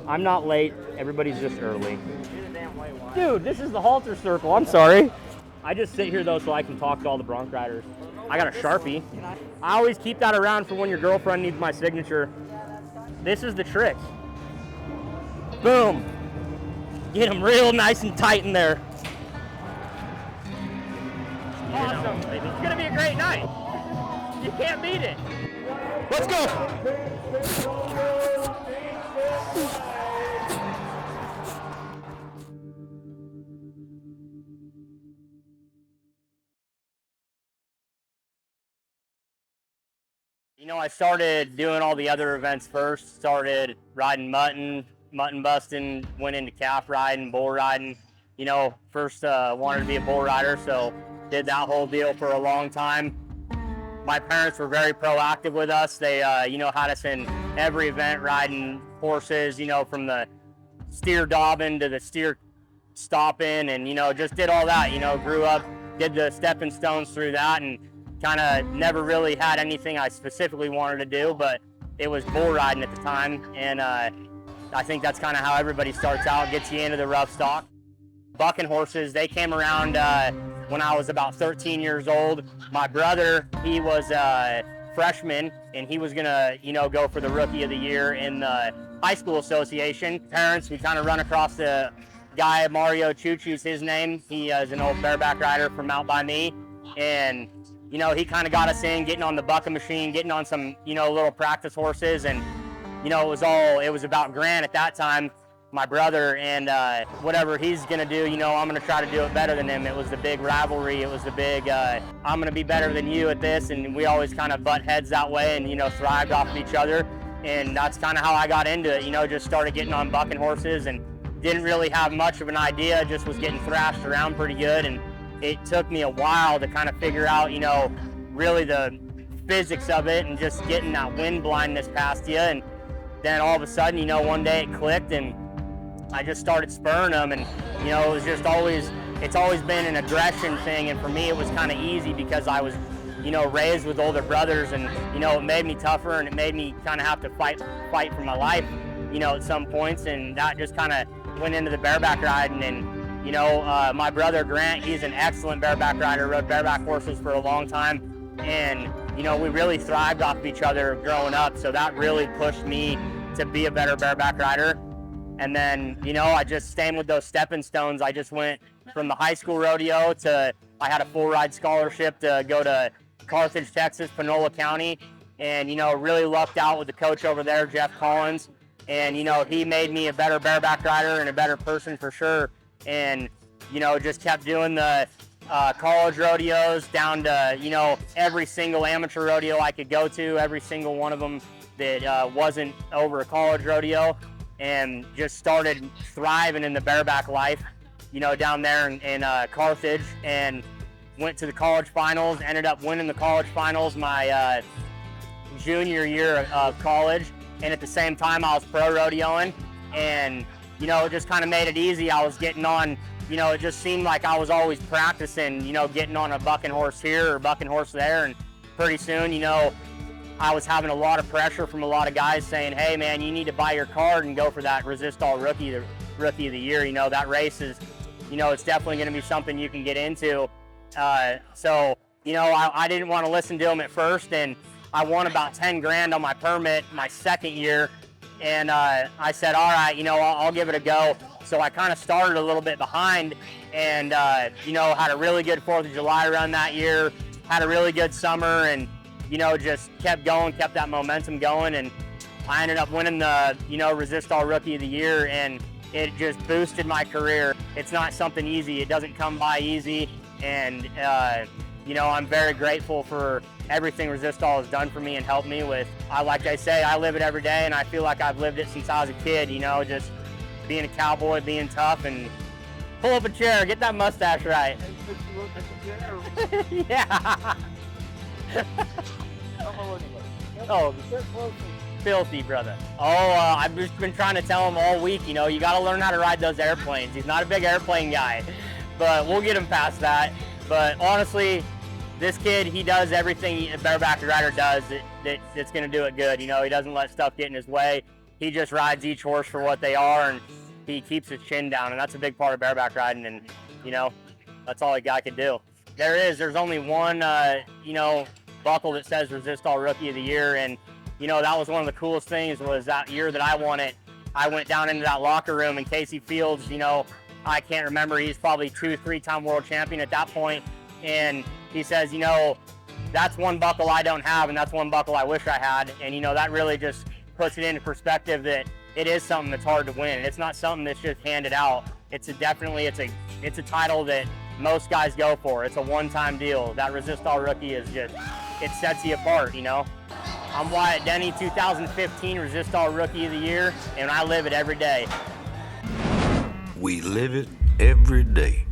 I'm not late. Everybody's just early. Dude, this is the halter circle. I'm sorry. I just sit here, though, so I can talk to all the bronc riders. I got a Sharpie. I always keep that around for when your girlfriend needs my signature. This is the trick. Boom. Get them real nice and tight in there. Awesome. It's going to be a great night. You can't beat it. Let's go. You know, I started doing all the other events first. Started riding mutton busting, went into calf riding, bull riding. You know, first wanted to be a bull rider, so did that whole deal for a long time. My parents were very proactive with us. They, you know, had us in every event riding horses, you know, from the steer dobbing to the steer stopping, and, you know, just did all that, you know, grew up, did the stepping stones through that, and kind of never really had anything I specifically wanted to do, but it was bull riding at the time, and I think that's kind of how everybody starts out, gets you into the rough stock. Bucking horses, they came around when I was about 13 years old. My brother, he was a freshman, and he was gonna, you know, go for the Rookie of the Year in the high school association. Parents, we kind of run across the guy, Mario Choo-Choo's his name. He is an old bareback rider from out by me, and you know, he kind of got us in, getting on the bucking machine, getting on some, you know, little practice horses, and, you know, it was about Grant at that time, my brother, and whatever he's going to do, you know, I'm going to try to do it better than him. It was the big rivalry. It was the big, I'm going to be better than you at this, and we always kind of butt heads that way and, you know, thrived off of each other, and that's kind of how I got into it, you know, just started getting on bucking horses and didn't really have much of an idea, just was getting thrashed around pretty good, and it took me a while to kind of figure out, you know, really the physics of it and just getting that wind blindness past you. And then all of a sudden, you know, one day it clicked and I just started spurring them. And, you know, it was just it's always been an aggression thing. And for me, it was kind of easy because I was, you know, raised with older brothers, and, you know, it made me tougher and it made me kind of have to fight for my life, you know, at some points. And that just kind of went into the bareback riding. And, you know, my brother Grant, he's an excellent bareback rider, rode bareback horses for a long time, and, you know, we really thrived off of each other growing up, so that really pushed me to be a better bareback rider. And then, you know, I just staying with those stepping stones, I just went from the high school rodeo to, I had a full ride scholarship to go to Carthage, Texas, Panola County, and, you know, really lucked out with the coach over there, Jeff Collins, and, you know, he made me a better bareback rider and a better person for sure. And, you know, just kept doing the college rodeos down to, you know, every single amateur rodeo I could go to, every single one of them that wasn't over a college rodeo, and just started thriving in the bareback life, you know, down there in Carthage, and went to the college finals, ended up winning the college finals my junior year of college, and at the same time I was pro rodeoing, and, you know, it just kind of made it easy. I was getting on, you know, it just seemed like I was always practicing, you know, getting on a bucking horse here or bucking horse there, and pretty soon, you know, I was having a lot of pressure from a lot of guys saying, hey man, you need to buy your card and go for that Resistol Rookie, the Rookie of the Year. You know, that race is, you know, it's definitely going to be something you can get into. So, you know, I didn't want to listen to him at first, and I won about 10 grand on my permit my second year. And I said, all right, you know, I'll give it a go. So I kind of started a little bit behind, and, you know, had a really good 4th of July run that year, had a really good summer, and, you know, just kept going, kept that momentum going. And I ended up winning the, you know, Resistol Rookie of the Year, and it just boosted my career. It's not something easy. It doesn't come by easy. And, you know, I'm very grateful for everything Resistol has done for me and helped me with. Like I say, I live it every day, and I feel like I've lived it since I was a kid, you know, just being a cowboy, being tough, and pull up a chair, get that mustache right. Yeah. Oh, filthy, brother. I've just been trying to tell him all week, you know, you got to learn how to ride those airplanes. He's not a big airplane guy, but we'll get him past that. But honestly, this kid, he does everything a bareback rider does that's going to do it good. You know, he doesn't let stuff get in his way. he just rides each horse for what they are, and he keeps his chin down, and that's a big part of bareback riding, and, you know, that's all a guy can do. There's only one, you know, buckle that says Resistol Rookie of the Year, and, you know, that was one of the coolest things was that year that I won it. I went down into that locker room, and Casey Fields, you know, I can't remember, he's probably 2-3-time world champion at that point, and he says, you know, that's one buckle I don't have, and that's one buckle I wish I had, and, you know, that really just puts it into perspective that it is something that's hard to win. It's not something that's just handed out. It's a title that most guys go for. It's a one-time deal. That Resistol Rookie is just, it sets you apart, you know? I'm Wyatt Denny, 2015 Resistol Rookie of the Year, and I live it every day. We live it every day.